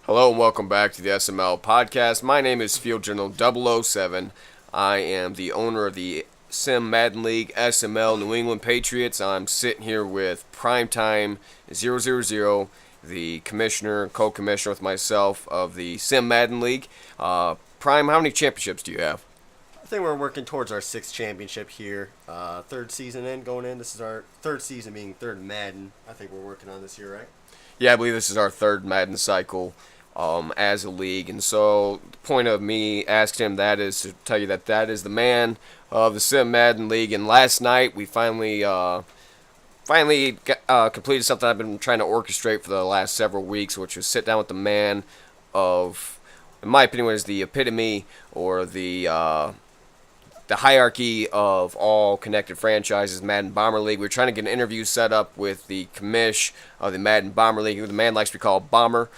Hello and welcome back to the SML podcast. My name is Field General 007. I am the owner of the Madden League SML New England Patriots. I'm sitting here with Primetime 000, the commissioner, co-commissioner with myself of the Madden League. Prime, how many championships do you have? I think we're working towards our sixth championship here. Third season going in. This is our third season being third Madden. I think we're working on this year, right? Yeah, I believe this is our third Madden cycle as a league. And so the point of me asking him that is to tell you that is the man of the Madden League. And last night we finally completed something I've been trying to orchestrate for the last several weeks, which was sit down with the man of, in my opinion, was the epitome or the hierarchy of all connected franchises, Madden Bomber League. We were trying to get an interview set up with the commish of the Madden Bomber League, who the man likes to be called Bomber.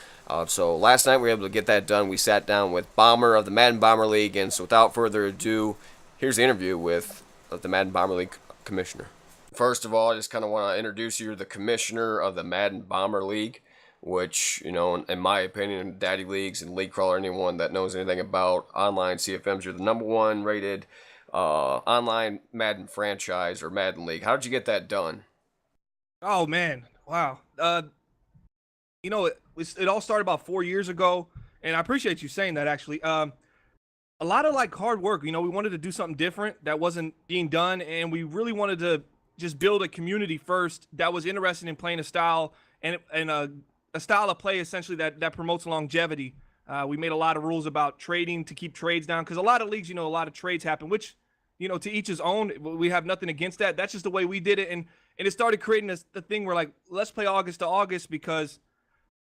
So last night we were able to get that done. We sat down with Bomber of the Madden Bomber League, and so without further ado, here's the interview with the Madden Bomber League commissioner. First of all, I just kind of want to introduce you to the commissioner of the Madden Bomber League, which, you know, in my opinion, Daddy Leagues and League Crawler, anyone that knows anything about online CFMs, you're the number one rated online Madden franchise or Madden League. How did you get that done? Oh man, wow. It all started about 4 years ago, and I appreciate you saying that. Actually, a lot of like hard work. You know, we wanted to do something different that wasn't being done, and we really wanted to just build a community first that was interested in playing a style and a style of play essentially that promotes longevity. We made a lot of rules about trading to keep trades down because a lot of leagues, a lot of trades happen, which, to each his own. We have nothing against that. That's just the way we did it. And it started creating the thing where, like, let's play August to August because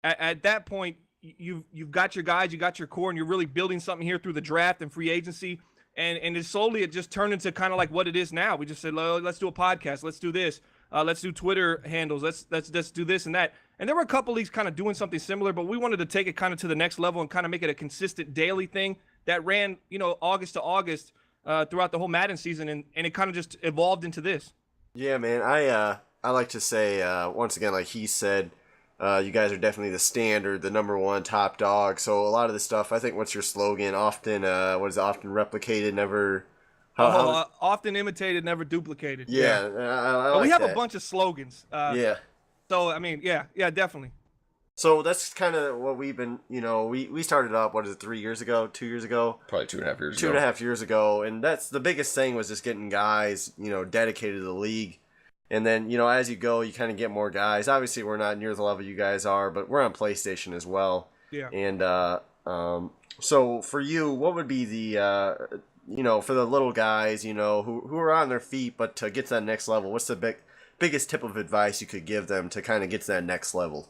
at that point, you've got your guys, you got your core, and you're really building something here through the draft and free agency. And it just turned into kind of like what it is now. We just said, let's do a podcast. Let's do this. Let's do Twitter handles. Let's do this and that. And there were a couple leagues kind of doing something similar, but we wanted to take it kind of to the next level and kind of make it a consistent daily thing that ran, August to August throughout the whole Madden season, and it kind of just evolved into this. Yeah, man. I like to say once again, like he said, you guys are definitely the standard, the number one top dog. So a lot of the stuff, I think, what's your slogan? Often, often replicated, never. Often imitated, never duplicated. Yeah, I like we have that. a bunch of slogans. Yeah. So I mean, yeah, definitely. So that's kind of what we've been, we started up, 3 years ago, 2 years ago? Probably 2.5 years ago. 2.5 years ago. And that's the biggest thing was just getting guys, dedicated to the league. And then, as you go, you kind of get more guys. Obviously, we're not near the level you guys are, but we're on PlayStation as well. Yeah. And so for you, what would be the, for the little guys, who are on their feet, but to get to that next level, what's the biggest tip of advice you could give them to kind of get to that next level?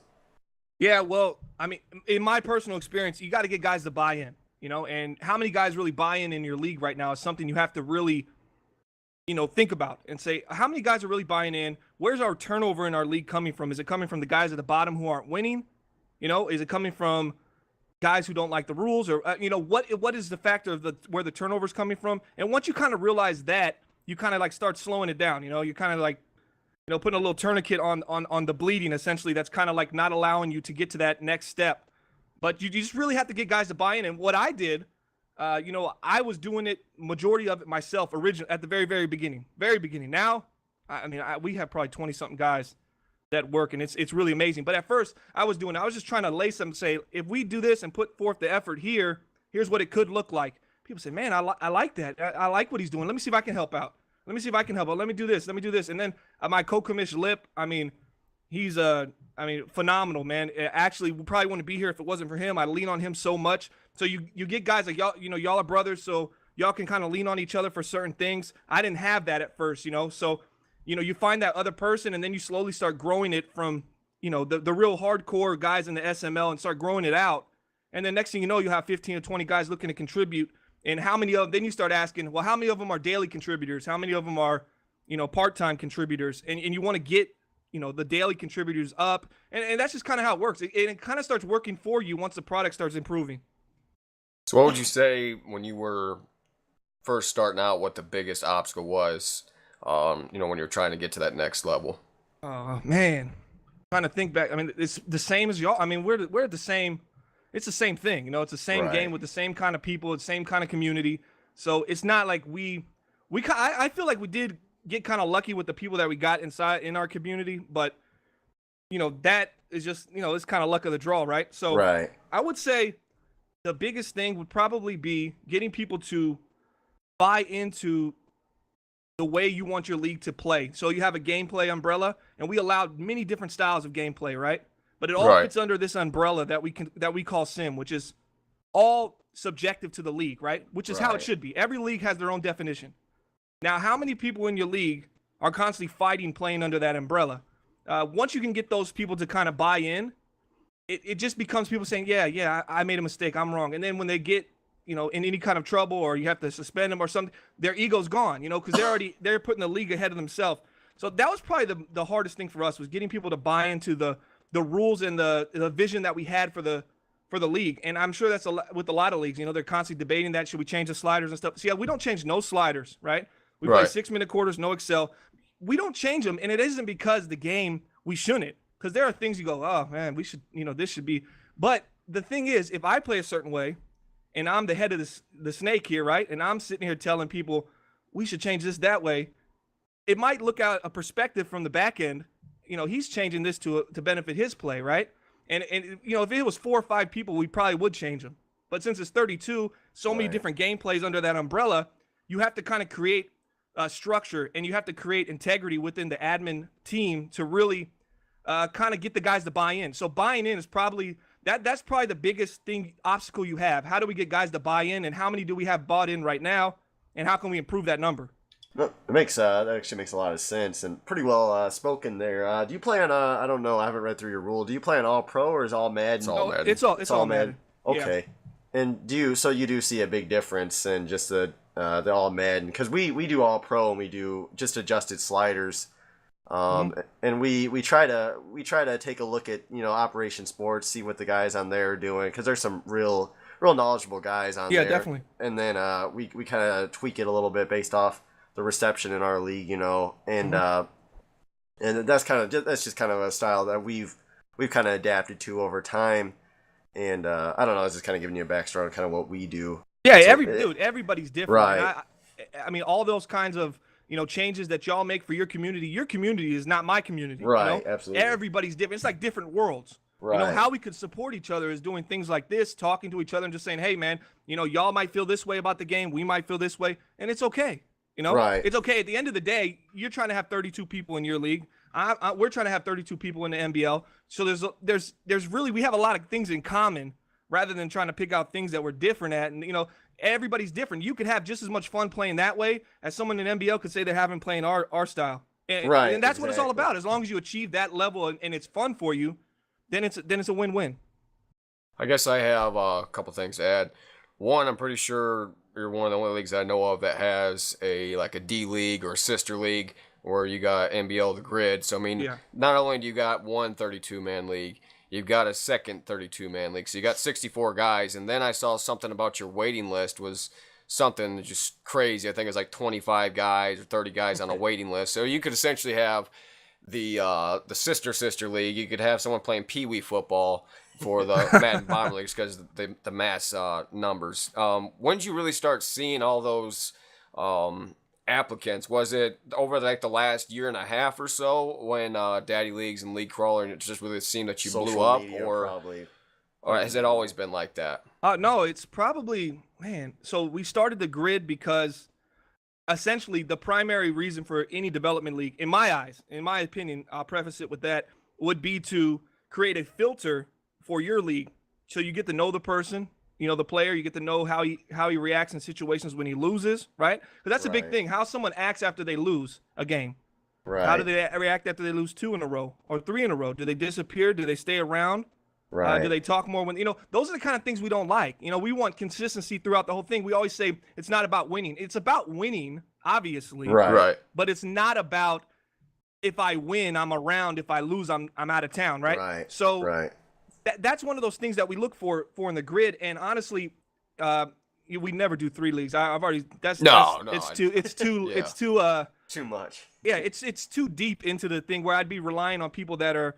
Yeah, well, I mean, in my personal experience, you got to get guys to buy in, and how many guys really buy in your league right now is something you have to really, think about and say, how many guys are really buying in? Where's our turnover in our league coming from? Is it coming from the guys at the bottom who aren't winning? Is it coming from guys who don't like the rules, or what is the factor of where the turnover is coming from? And once you kind of realize that, you kind of like start slowing it down. You kind of like, putting a little tourniquet on the bleeding, essentially. That's kind of like not allowing you to get to that next step. But you just really have to get guys to buy in. And what I did, I was doing it, majority of it myself, originally at the very, very beginning. Very beginning. Now, we have probably 20-something guys that work, and it's really amazing. But at first, I was just trying to lace them and say, if we do this and put forth the effort here, here's what it could look like. People say, man, I like that. I like what he's doing. Let me see if I can help out. Let me see if I can help out. Let me do this. And then my co-commish Lip, he's phenomenal, man. Actually, we probably wouldn't be here if it wasn't for him. I lean on him so much. So you get guys like y'all, y'all are brothers, so y'all can kind of lean on each other for certain things. I didn't have that at first, So, you find that other person, and then you slowly start growing it from, the real hardcore guys in the SML and start growing it out. And then next thing you know, you have 15 or 20 guys looking to contribute. And how many of them, then you start asking, well, how many of them are daily contributors? How many of them are, part-time contributors? And you want to get, the daily contributors up. And that's just kind of how it works. It kind of starts working for you once the product starts improving. So what would you say when you were first starting out, what the biggest obstacle was, when you're trying to get to that next level? Oh, man. Trying to think back. It's the same as y'all. We're the same. it's the same thing. You know, it's the same Right. game with the same kind of people, the same kind of community. So it's not like I feel like we did get kind of lucky with the people that we got inside in our community, but you know, that is just, you know, it's kind of luck of the draw, right? So Right. I would say the biggest thing would probably be getting people to buy into the way you want your league to play. So you have a gameplay umbrella, and we allowed many different styles of gameplay, right? But it all Right. fits under this umbrella that we call sim, which is all subjective to the league, right? Which is how it Right. should be. Every league has their own definition. Now, how many people in your league are constantly fighting playing under that umbrella? Once you can get those people to kind of buy in, it just becomes people saying, yeah, I made a mistake, I'm wrong. And then when they get, you know, in any kind of trouble or you have to suspend them or something, their ego's gone, you know, because they're putting the league ahead of themselves. So that was probably the hardest thing for us, was getting people to buy into the rules and the vision that we had for the league. And I'm sure that's with a lot of leagues, you know, they're constantly debating that. Should we change the sliders and stuff? See, we don't change no sliders, right? We play Right. 6-minute quarters, no Excel. We don't change them. And it isn't because the game, we shouldn't. Because there are things you go, oh man, we should, you know, this should be. But the thing is, if I play a certain way and I'm the head of the snake here, right? And I'm sitting here telling people we should change this that way, it might look out a perspective from the back end. You know, he's changing this to benefit his play, right? And you know, if it was 4 or 5 people, we probably would change them. But since it's 32, so many Right. different gameplays under that umbrella, you have to kind of create structure, and you have to create integrity within the admin team to really kind of get the guys to buy in. So buying in is probably that's probably the biggest obstacle you have. How do we get guys to buy in, and how many do we have bought in right now, and how can we improve that number? No, it makes that actually makes a lot of sense and pretty well spoken there. Do you play on I don't know, I haven't read through your rule. Do you play on all pro or is all Madden? It's all No, Madden. it's all Madden. Yeah. Okay. And you do see a big difference in just the all Madden, because we do all pro and we do just adjusted sliders. And we try to take a look at, you know, Operation Sports, see what the guys on there are doing, because there's some real knowledgeable guys on there. Yeah, definitely. And then we kind of tweak it a little bit based off the reception in our league, you know, and that's just kind of a style that we've kind of adapted to over time. And I don't know, I was just kind of giving you a backstory on kind of what we do. Yeah, So everybody's different. Right. And I mean, all those kinds of, you know, changes that y'all make for your community is not my community. Right, You know? absolutely. Everybody's different. It's like different worlds. Right. You know, how we could support each other is doing things like this, talking to each other and just saying, hey, man, you know, y'all might feel this way about the game. We might feel this way. And it's okay. You know, Right. It's okay. At the end of the day, you're trying to have 32 people in your league. We're trying to have 32 people in the MBL. So there's really, we have a lot of things in common rather than trying to pick out things that we're different at. And, you know, everybody's different. You could have just as much fun playing that way as someone in MBL could say they're having playing our style. And, Right, and that's what it's all exactly. about. As long as you achieve that level and it's fun for you, then it's a win-win. I guess I have a couple things to add. One, I'm pretty sure you're one of the only leagues I know of that has a D league or a sister league where you got MBL the grid. So I mean, Yeah. not only do you got one 32-man league, you've got a second 32-man league. So you got 64 guys. And then I saw something about your waiting list was something just crazy. I think it was like 25 guys or 30 guys on a waiting list. So you could essentially have the sister league. You could have someone playing pee-wee football for the Madden Bomber leagues because the mass numbers. When did you really start seeing all those applicants? Was it over the last year and a half or so when Daddy Leagues and League Crawler, and it just really seemed that you blew Social up, media, or probably. has it always been like that? No, it's probably, man. So we started the grid because essentially the primary reason for any development league, in my eyes, in my opinion, I'll preface it with that, would be to create a filter for your league. So you get to know the person, you know, the player, you get to know how he reacts in situations when he loses, right? Because that's a big Right. thing, how someone acts after they lose a game. Right. How do they react after they lose 2 in a row or 3 in a row? Do they disappear? Do they stay around? Right. Do they talk more when, you know, those are the kind of things we don't like. You know, we want consistency throughout the whole thing. We always say it's not about winning. It's about winning, obviously. Right. But it's not about if I win, I'm around. If I lose, I'm out of town, right? Right. So Right. that's one of those things that we look for in the grid. And honestly, we never do 3 leagues. I've already it's too Too much. yeah, it's too deep into the thing where I'd be relying on people that are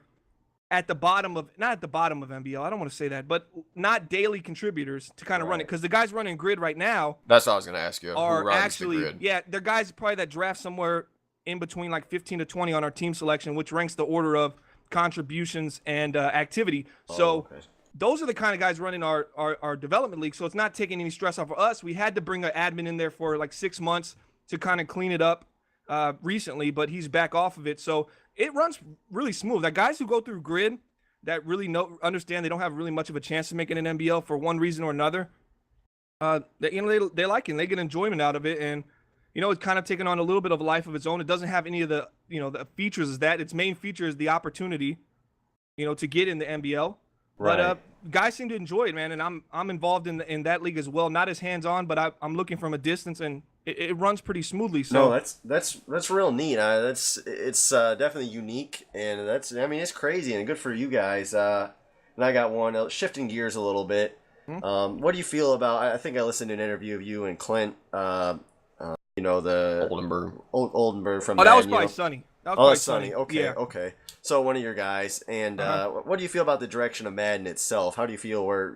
at the bottom of, not at the bottom of MBL, I don't want to say that, but not daily contributors to kind of run it, because the guys running grid right now That's what I was going to ask you. are Who runs actually, the grid? yeah, they're guys probably that draft somewhere in between like 15 to 20 on our team selection, which ranks the order of contributions and activity. So those are the kind of guys running our development league. So it's not taking any stress off of us. We had to bring an admin in there for like 6 months to kind of clean it up recently, but he's back off of it. So it runs really smooth. Like guys who go through grid that really understand they don't have really much of a chance to make it an MBL for one reason or another. They like it and they get enjoyment out of it. And, it's kind of taken on a little bit of a life of its own. It doesn't have any of the, the features is that its main feature is the opportunity, to get in the MBL. Right. But guys seem to enjoy it, man. And I'm involved in that league as well. Not as hands-on, but I'm looking from a distance, and it runs pretty smoothly. So no, that's real neat. It's definitely unique, and it's crazy and good for you guys. And I got one shifting gears a little bit. What do you feel about? I think I listened to an interview of you and Clint. The Oldenburg from. Oh, that was Madden, probably Sonny. That's Sonny. Okay, yeah. okay. So one of your guys, and what do you feel about the direction of Madden itself? How do you feel where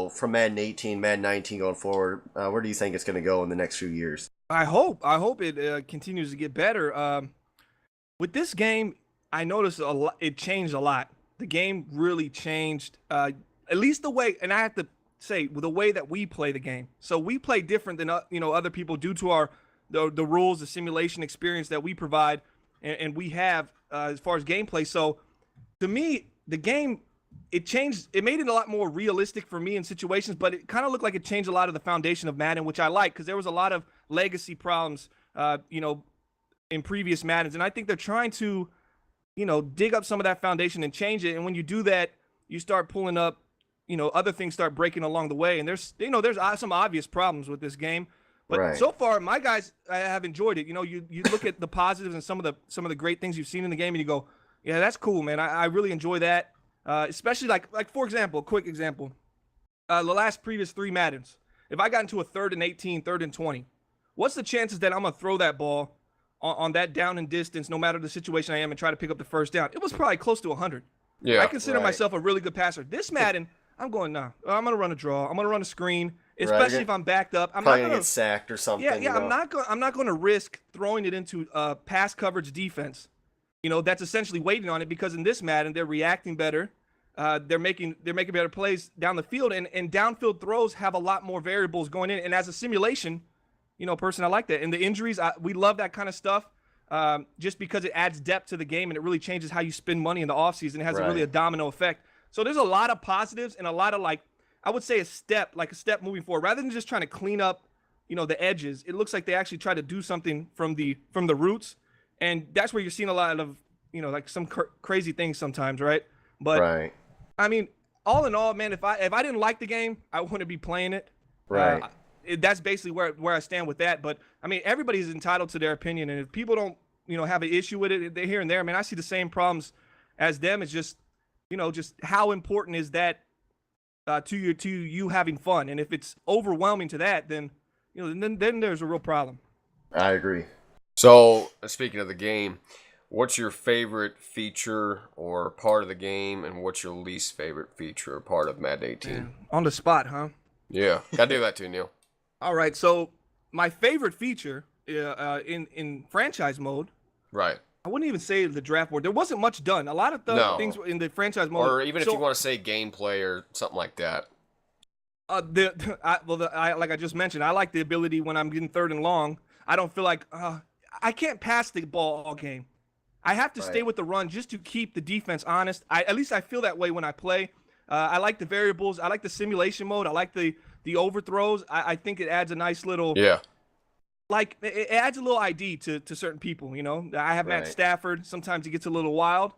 from Madden 18, Madden 19 going forward? Where do you think it's going to go in the next few years? I hope it continues to get better. With this game, I noticed it changed a lot. The game really changed, at least the way, and I have to say, the way that we play the game. So we play different than other people due to the rules, the simulation experience that we provide, and we have as far as gameplay. So to me, the game, it changed. It made it a lot more realistic for me in situations, but it kind of looked like it changed a lot of the foundation of Madden, which I like, because there was a lot of legacy problems, in previous Maddens. And I think they're trying to, dig up some of that foundation and change it. And when you do that, you start pulling up, other things start breaking along the way. And there's some obvious problems with this game. But so far, my guys have enjoyed it. You look at the positives and some of the great things you've seen in the game, and you go, yeah, that's cool, man. I really enjoy that. Especially like for example, quick example, the previous 3 Maddens. If I got into a 3rd and 18, 3rd and 20, what's the chances that I'm gonna throw that ball on that down and distance, no matter the situation I am, and try to pick up the first down? It was probably close to 100. Yeah, I consider myself a really good passer. This Madden, I'm going, nah, I'm gonna run a draw. I'm gonna run a screen. Especially if I'm backed up, I'm not gonna get sacked or something. Yeah. I'm not going to risk throwing it into pass coverage defense. That's essentially waiting on it, because in this Madden they're reacting better. They're making better plays down the field, and downfield throws have a lot more variables going in. And as a simulation, person, I like that. And the injuries, we love that kind of stuff, just because it adds depth to the game, and it really changes how you spend money in the offseason. It has really a domino effect. So there's a lot of positives and a lot of, I would say a step moving forward, rather than just trying to clean up, the edges. It looks like they actually try to do something from the roots, and that's where you're seeing a lot of, some crazy things sometimes, right? But I mean, all in all, man, if I didn't like the game, I wouldn't be playing it. Right. That's basically where I stand with that. But I mean, everybody's entitled to their opinion, and if people don't, have an issue with it, they're here and there. I mean, I see the same problems as them. It's just, just how important is that to you having fun? And if it's overwhelming to that, then then there's a real problem. I agree. So speaking of the game, what's your favorite feature or part of the game, and what's your least favorite feature or part of Madden 18? Man, on the spot, huh? Yeah, gotta do that too, Neil. All right, so my favorite feature in franchise mode, right? I wouldn't even say the draft board. There wasn't much done. A lot of things in the franchise mode. Or even if you want to say gameplay or something like that. Like I just mentioned, I like the ability when I'm getting 3rd and long. I don't feel like I can't pass the ball all game. I have to stay with the run just to keep the defense honest. At least I feel that way when I play. I like the variables. I like the simulation mode. I like the overthrows. I think it adds a nice little like it adds a little ID to certain people. I have Matt Stafford. Sometimes he gets a little wild,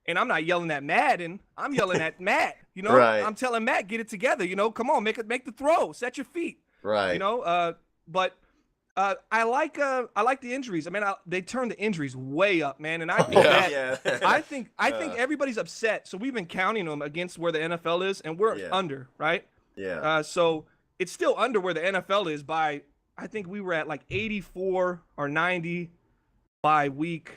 and I'm not yelling at Madden. I'm yelling at Matt. I'm telling Matt, get it together. Come on, make the throw, set your feet. Right. But I like the injuries. I mean, they turned the injuries way up, man, and I think I think everybody's upset. So we've been counting them against where the NFL is, and we're under, right? Yeah. So it's still under where the NFL is by. I think we were at like 84 or 90 by week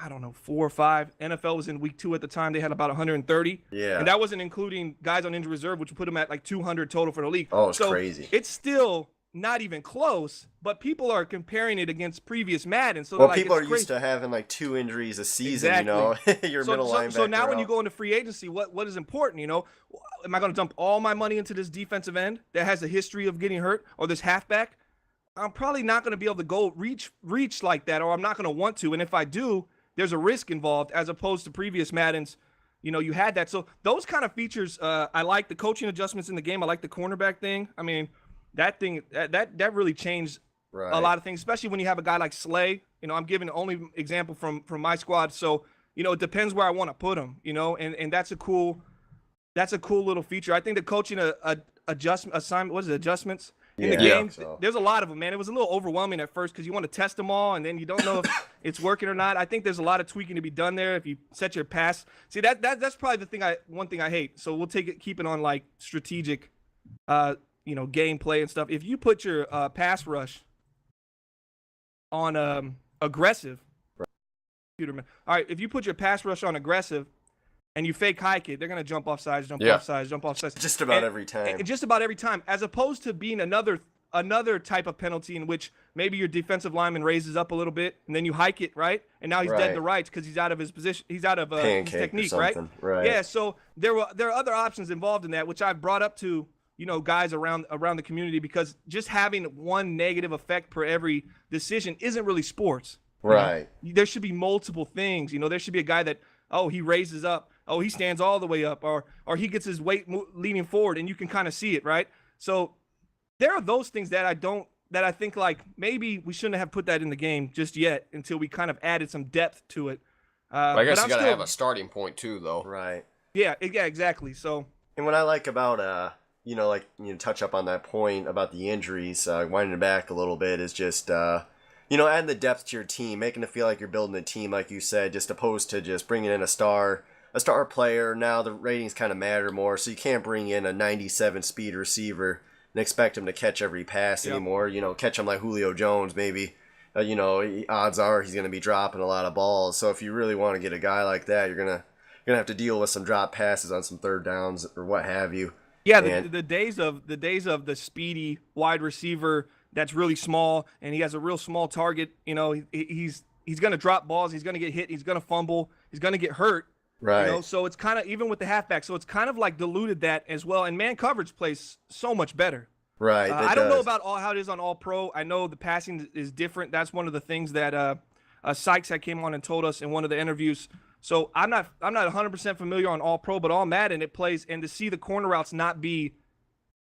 I don't know, 4 or 5. NFL was in week 2 at the time. They had about 130. Yeah. And that wasn't including guys on injured reserve, which would put them at like 200 total for the league. Oh, it's so crazy. It's still not even close, but people are comparing it against previous Madden. So well, like, people are crazy. used to having like 2 injuries a season, Exactly. you know, your middle linebacker. So now when you out. go into free agency, what is important, you know? Am I going to dump all my money into this defensive end that has a history of getting hurt, or this halfback? I'm probably not going to be able to go reach like that, or I'm not going to want to. And if I do, there's a risk involved, as opposed to previous Maddens. You know, you had that. So those kind of features, I like the coaching adjustments in the game. I like the cornerback thing. I mean, that thing that really changed a lot of things, especially when you have a guy like Slay. You know, I'm giving the only example from my squad. So, you know, it depends where I want to put him, you know, and that's a cool little feature. I think the coaching adjustments in the game, there's a lot of them, man. It was a little overwhelming at first because you want to test them all, and then you don't know if it's working or not. I think there's a lot of tweaking to be done there. If you set your pass, see that's probably one thing I hate. So we'll keep it on like strategic, you know, gameplay and stuff. If you put your pass rush on aggressive, all right. If you put your pass rush on aggressive, and you fake hike it, they're going to jump off sides, jump off sides. Just about every time. Just about every time, as opposed to being another type of penalty in which maybe your defensive lineman raises up a little bit, and then you hike it, right? And now he's dead to rights because he's out of his position. He's out of his technique, right? Yeah, so there are other options involved in that, which I've brought up to, you know, guys around the community, because just having one negative effect per every decision isn't really sports. Right. You know? There should be multiple things. You know, there should be a guy that, oh, he raises up. Oh, he stands all the way up, or he gets his weight leaning forward, and you can kind of see it, right? So there are those things that I think like maybe we shouldn't have put that in the game just yet until we kind of added some depth to it. I guess you got to have a starting point too, though. Right. Yeah, exactly. So. And what I like about you know, like you touch up on that point about the injuries, winding it back a little bit, is just you know, adding the depth to your team, making it feel like you're building a team, like you said, just opposed to just bringing in a star player. Now the ratings kind of matter more, so you can't bring in a 97 speed receiver and expect him to catch every pass anymore. You know, catch him like Julio Jones maybe. You know, odds are he's going to be dropping a lot of balls. So if you really want to get a guy like that, you're gonna have to deal with some drop passes on some third downs or what have you. Yeah, the days of the speedy wide receiver that's really small and he has a real small target. You know, he's going to drop balls. He's going to get hit. He's going to fumble. He's going to get hurt. Right. You know, so it's kind of, even with the halfback, so it's kind of like diluted that as well. And man coverage plays so much better. Right. I don't know about how it is on All Pro. I know the passing is different. That's one of the things that Sykes had came on and told us in one of the interviews. So I'm not 100% familiar on All Pro, but all Madden it plays, and to see the corner routes not be,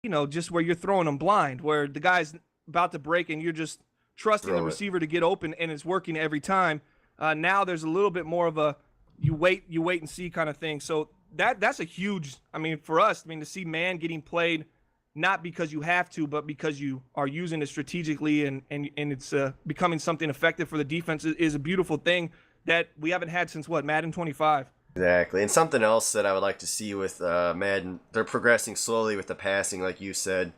you know, just where you're throwing them blind, where the guy's about to break and you're just trusting the receiver to get open, and it's working every time. Now there's a little bit more of a you wait and see kind of thing. So that's a huge, I mean, for us, I mean, to see man getting played, not because you have to, but because you are using it strategically and it's becoming something effective for the defense is a beautiful thing that we haven't had since Madden 25. Exactly. And something else that I would like to see with Madden, they're progressing slowly with the passing, like you said.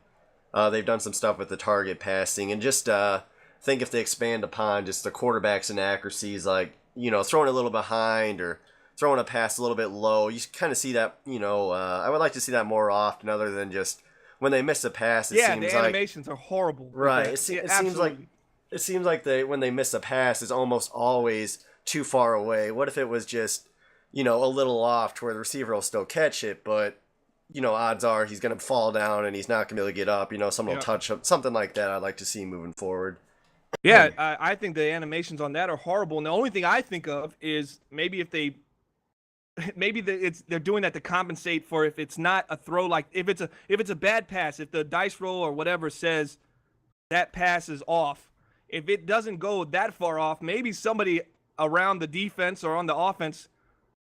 They've done some stuff with the target passing, and just think if they expand upon just the quarterback's inaccuracies, like, you know, throwing a little behind or throwing a pass a little bit low. You kind of see that, you know, I would like to see that more often other than just when they miss a pass. It seems the animations are horrible. Right. It seems like when they miss a pass, it's almost always too far away. What if it was just, you know, a little off to where the receiver will still catch it, but, you know, odds are he's going to fall down and he's not going to be able to get up. You know, someone will touch him. Something like that I'd like to see moving forward. Yeah, I think the animations on that are horrible. And the only thing I think of is maybe if they're doing that to compensate for if it's not a throw, like if it's a bad pass, if the dice roll or whatever says that pass is off, if it doesn't go that far off, maybe somebody around the defense or on the offense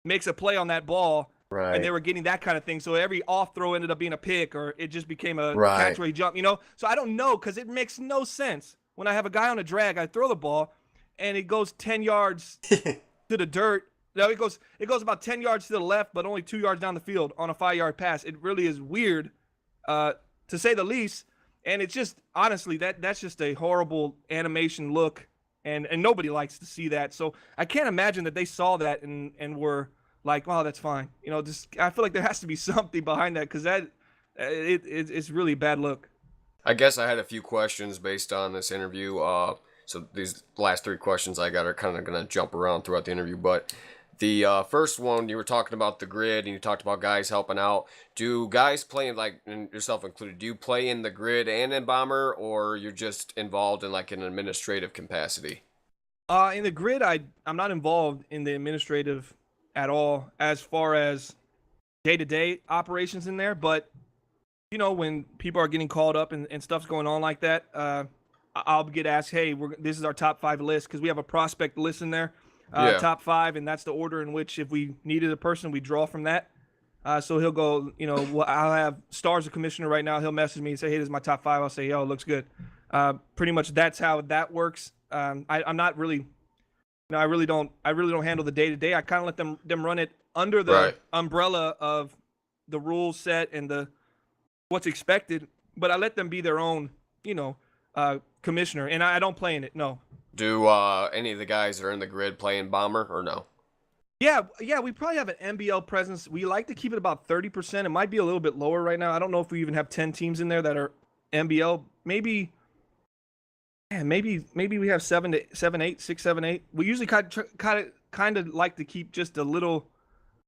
makes a play on that ball. Right. And they were getting that kind of thing. So every off throw ended up being a pick, or it just became a catch where he jumped, you know? So I don't know, because it makes no sense. When I have a guy on a drag, I throw the ball, and it goes 10 yards to the dirt. No, it goes about 10 yards to the left, but only 2 yards down the field on a 5-yard pass. It really is weird, to say the least. And it's just, honestly, that's just a horrible animation look. and nobody likes to see that. So I can't imagine that they saw that and were like, "Wow, that's fine." Just I feel like there has to be something behind that because it's really bad look. I guess I had a few questions based on this interview. So these last three questions I got are kind of going to jump around throughout the interview. But the first one, you were talking about the grid and you talked about guys helping out. Do guys play, like, and yourself included, do you play in the grid and in Bomber, or you're just involved in like an administrative capacity? In the grid, I'm not involved in the administrative at all as far as day-to-day operations in there, but when people are getting called up and stuff's going on like that, I'll get asked, hey, this is our top 5 list because we have a prospect list in there, Yeah. top 5, and that's the order in which if we needed a person, we draw from that. So he'll go, I'll have Stars, a commissioner right now. He'll message me and say, hey, this is my top 5. I'll say, yo, it looks good. Pretty much that's how that works. I'm not really, I really don't handle the day-to-day. I kind of let them run it under the umbrella of the rule set and what's expected, but I let them be their own, commissioner, and I don't play in it. No. Do any of the guys that are in the grid play in Bomber or no? Yeah, we probably have an MBL presence. We like to keep it about 30%. It might be a little bit lower right now. I don't know if we even have 10 teams in there that are MBL. Maybe we have 7, 8, 6, 7, 8. We usually kind of like to keep just a little,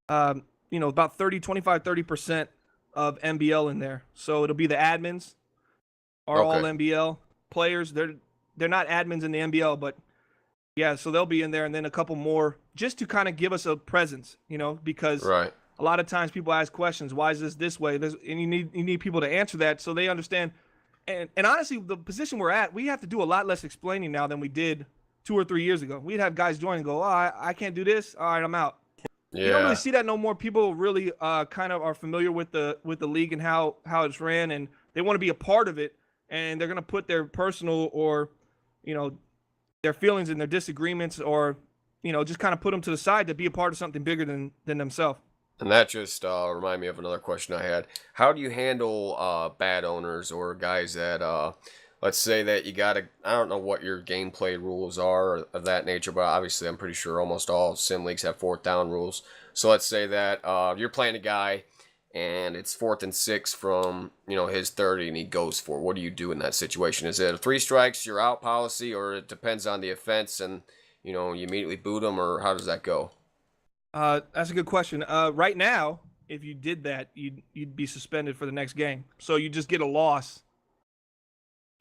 about 30% of MBL in there. So it'll be the admins are all MBL players. They're not admins in the MBL, but yeah, so they'll be in there, and then a couple more just to kind of give us a presence, because a lot of times people ask questions. Why is this way? And you need people to answer that so they understand. And honestly, the position we're at, we have to do a lot less explaining now than we did 2 or 3 years ago. We'd have guys join and go, "Oh, I can't do this. All right, I'm out." Yeah. You don't really see that no more. People really kind of are familiar with the league and how it's ran, and they want to be a part of it, and they're going to put their personal or their feelings and their disagreements or just kind of put them to the side to be a part of something bigger than themselves. And that just reminded me of another question I had. How do you handle bad owners or guys that, let's say that you got to, I don't know what your gameplay rules are of that nature, but obviously I'm pretty sure almost all sim leagues have 4th down rules. So let's say that you're playing a guy and it's 4th and 6 from, his 30 and he goes for it. What do you do in that situation? Is it a 3 strikes, you're out policy, or it depends on the offense and, you immediately boot him, or how does that go? That's a good question. Right now, if you did that, you'd be suspended for the next game. So you just get a loss,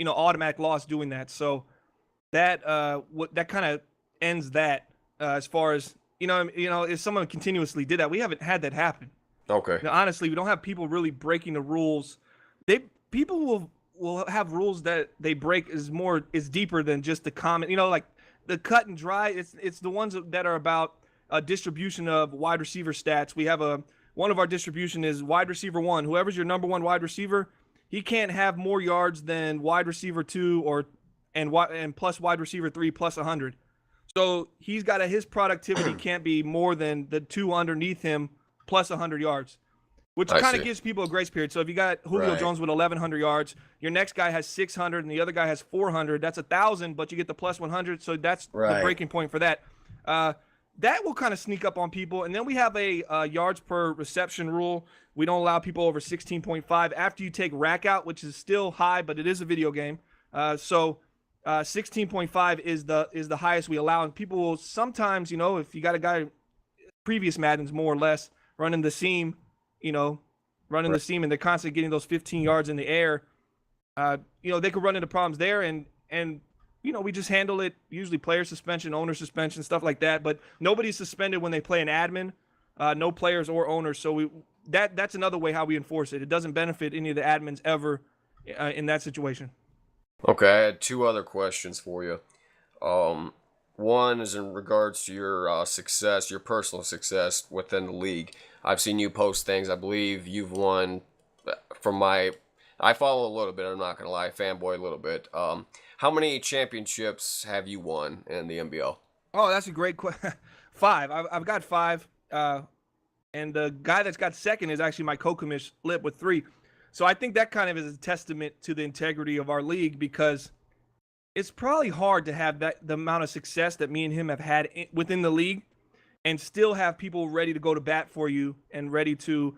automatic loss doing that. So that that kind of ends that as far as if someone continuously did that. We haven't had that happen. Okay. Honestly, we don't have people really breaking the rules. People will have rules that they break is deeper than just the common. Like the cut and dry. It's the ones that are about distribution of wide receiver stats. We have one of our distribution is wide receiver 1. Whoever's your number 1 wide receiver, he can't have more yards than wide receiver 2 and plus wide receiver 3 plus 100. So he's got his productivity can't be more than the 2 underneath him plus 100 yards, which kind of gives people a grace period. So if you got Julio Jones with 1,100 yards, your next guy has 600 and the other guy has 400, that's 1,000, but you get the plus 100. So that's the breaking point for that. That will kind of sneak up on people. And then we have a yards per reception rule. We don't allow people over 16.5 after you take rack out, which is still high, but it is a video game. So 16.5 is the highest we allow. And people will sometimes, if you got a guy, previous Maddens more or less, running the seam, the seam, and they're constantly getting those 15 yards in the air, they could run into problems there. And we just handle it, usually player suspension, owner suspension, stuff like that. But nobody's suspended when they play an admin, no players or owners. So that's another way how we enforce it. It doesn't benefit any of the admins ever in that situation. Okay, I had 2 other questions for you. One is in regards to your success, your personal success within the league. I've seen you post things. I believe you've won I follow a little bit, I'm not going to lie, fanboy a little bit. How many championships have you won in the MBL? Oh, that's a great question. 5. I've got 5. And the guy that's got second is actually my co-commish Lip with 3. So I think that kind of is a testament to the integrity of our league because it's probably hard to have the amount of success that me and him have had within the league, and still have people ready to go to bat for you and ready to,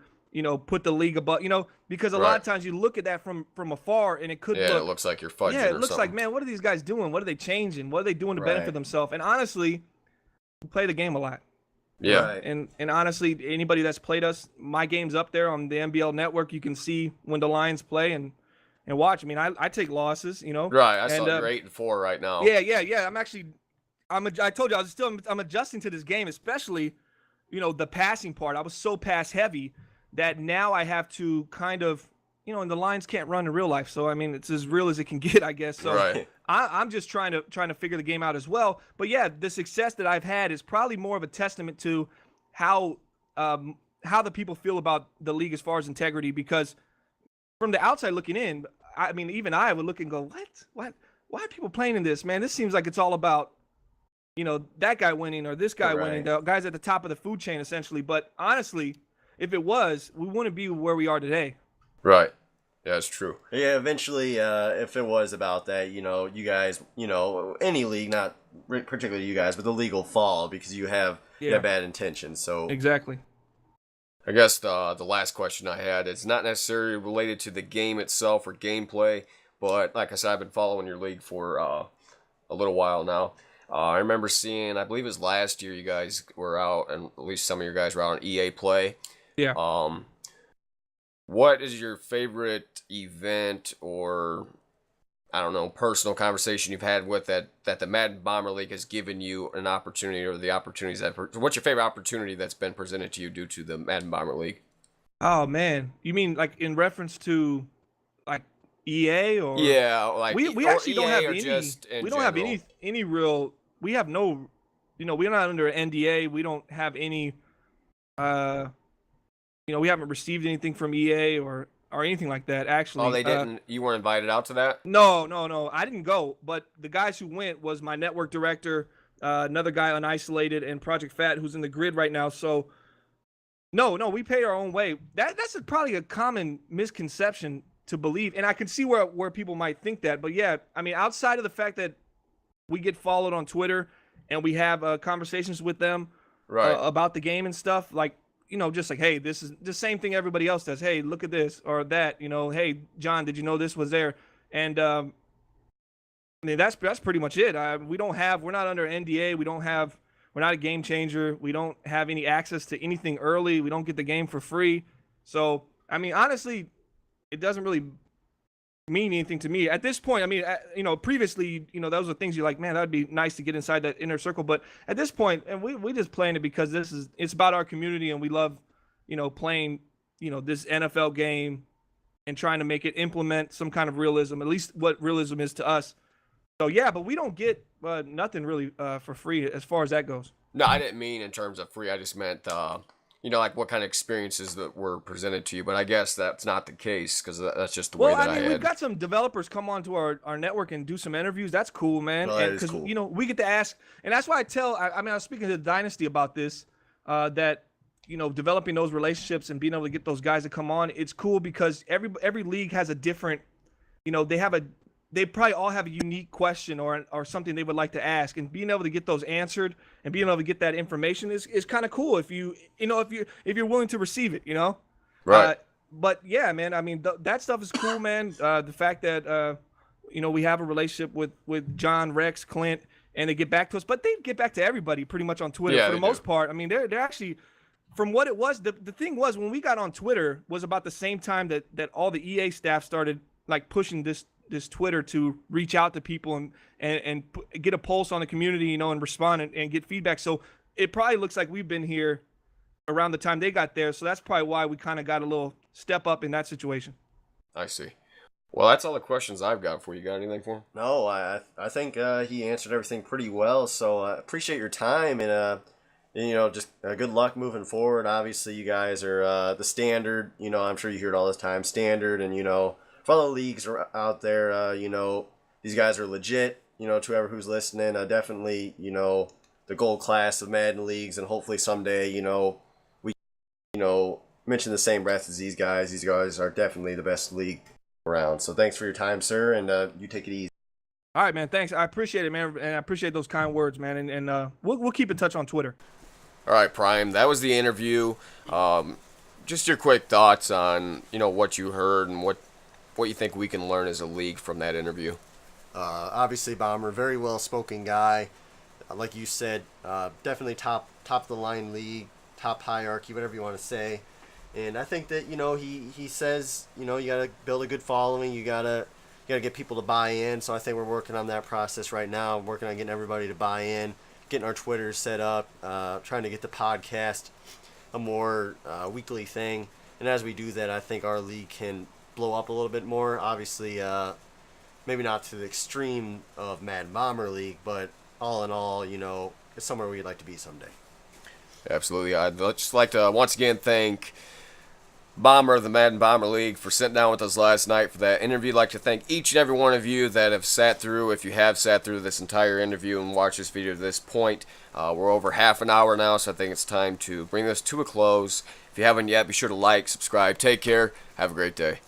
put the league above, because a lot Right. of times you look at that from afar and it could Yeah, it look, looks like you're fudging yeah, it or looks like, something. man, what are these guys doing? What are they changing? What are they doing to benefit Right. themselves? And honestly, we play the game a lot. Yeah. Right. And honestly, anybody that's played us, my game's up there on the MBL network. You can see when the Lions play and watch. I mean, I take losses, Right. I and saw you're 8-4 right now. yeah. I told you I'm adjusting to this game, especially, the passing part. I was so pass heavy that now I have to kind of, and the Lions can't run in real life. So I mean, it's as real as it can get, I guess. So Right. I'm just trying to figure the game out as well. But yeah, the success that I've had is probably more of a testament to how the people feel about the league as far as integrity. Because from the outside looking in, I mean, even I would look and go, what? Why are people playing in this, man? This seems like it's all about, that guy winning or this guy winning, the guys at the top of the food chain, essentially. But honestly, if it was, we wouldn't be where we are today. Right. Yeah, it's true. Yeah, eventually, if it was about that, you guys, any league, not particularly you guys, but the league will fall because you have bad intentions. So Exactly. I guess the last question I had is not necessarily related to the game itself or gameplay, but like I said, I've been following your league for a little while now. I remember seeing, I believe it was last year, you guys were out, and at least some of your guys were out on EA Play. Yeah. What is your favorite event or, I don't know, personal conversation you've had with that the Madden Bomber League has given you an opportunity, or the opportunities what's your favorite opportunity that's been presented to you due to the Madden Bomber League? Oh man, you mean like in reference to like EA or? Yeah, like We or actually don't EA have or any. just in We don't have general. any real. We have no. We're not under an NDA. We don't have any. We haven't received anything from EA or anything like that. Actually, Oh, they didn't. You weren't invited out to that? No. I didn't go, but the guys who went was my network director, another guy on Isolated, and Project Fat, who's in the grid right now. So, no, we pay our own way. That's probably a common misconception to believe, and I can see where people might think that. But yeah, I mean, outside of the fact that we get followed on Twitter and we have conversations with them Right. about the game and stuff, like, just like, hey, this is the same thing everybody else does. Hey, look at this or that. Hey, John, did you know this was there? And I mean, that's pretty much it. We're not under NDA. We're not a game changer. We don't have any access to anything early. We don't get the game for free. So, I mean, honestly, it doesn't really mean anything to me at this point. I mean, previously, those are things you're like, man, that'd be nice to get inside that inner circle. But at this point, and we just playing it because it's about our community, and we love, playing, this NFL game and trying to make it implement some kind of realism, at least what realism is to us. So yeah, but we don't get nothing really for free as far as that goes. No, I didn't mean in terms of free. I just meant, like what kind of experiences that were presented to you. But I guess that's not the case because that's just the way that I mean, had. we've got some developers come onto our network and do some interviews. That's cool, man. No, that is Because cool. we get to ask, and that's why I mean, I was speaking to the Dynasty about this, that developing those relationships and being able to get those guys to come on. It's cool because every league has a different, they probably all have a unique question or something they would like to ask, and being able to get those answered and being able to get that information is kind of cool if you're willing to receive it, Right. But yeah, man, I mean, that stuff is cool, man. The fact that we have a relationship with John, Rex, Clint, and they get back to us, but they get back to everybody pretty much on Twitter Yeah, for the they most do. part. I mean, they're actually, from what it was, the thing was when we got on Twitter was about the same time that all the EA staff started like pushing this Twitter to reach out to people and get a pulse on the community, and respond and get feedback. So it probably looks like we've been here around the time they got there. So that's probably why we kind of got a little step up in that situation. I see. Well, that's all the questions I've got for you. Got anything for him? No, I think he answered everything pretty well. So appreciate your time and just good luck moving forward. Obviously, you guys are the standard. I'm sure you hear it all this time. Standard, and for all the leagues out there, these guys are legit. To whoever who's listening, definitely the gold class of Madden leagues, and hopefully someday we mention the same breath as these guys. These guys are definitely the best league around. So thanks for your time, sir, and you take it easy. All right, man. Thanks. I appreciate it, man, and I appreciate those kind words, man. And we'll keep in touch on Twitter. All right, Prime. That was the interview. Just your quick thoughts on what you heard and what you think we can learn as a league from that interview. Obviously, Bomber, very well spoken guy. Like you said, definitely top of the line league, top hierarchy, whatever you want to say. And I think that he says you gotta build a good following, you gotta get people to buy in. So I think we're working on that process right now. Working on getting everybody to buy in, getting our Twitter set up, trying to get the podcast a more weekly thing. And as we do that, I think our league can blow up a little bit more. Obviously, maybe not to the extreme of Madden Bomber League, but all in all, it's somewhere we'd like to be someday. Absolutely. I'd just like to once again thank Bomber of the Madden Bomber League for sitting down with us last night for that interview. I'd like to thank each and every one of you that have sat through. If you have sat through this entire interview and watched this video to this point, we're over half an hour now, so I think it's time to bring this to a close. If you haven't yet, be sure to like, subscribe, take care, have a great day.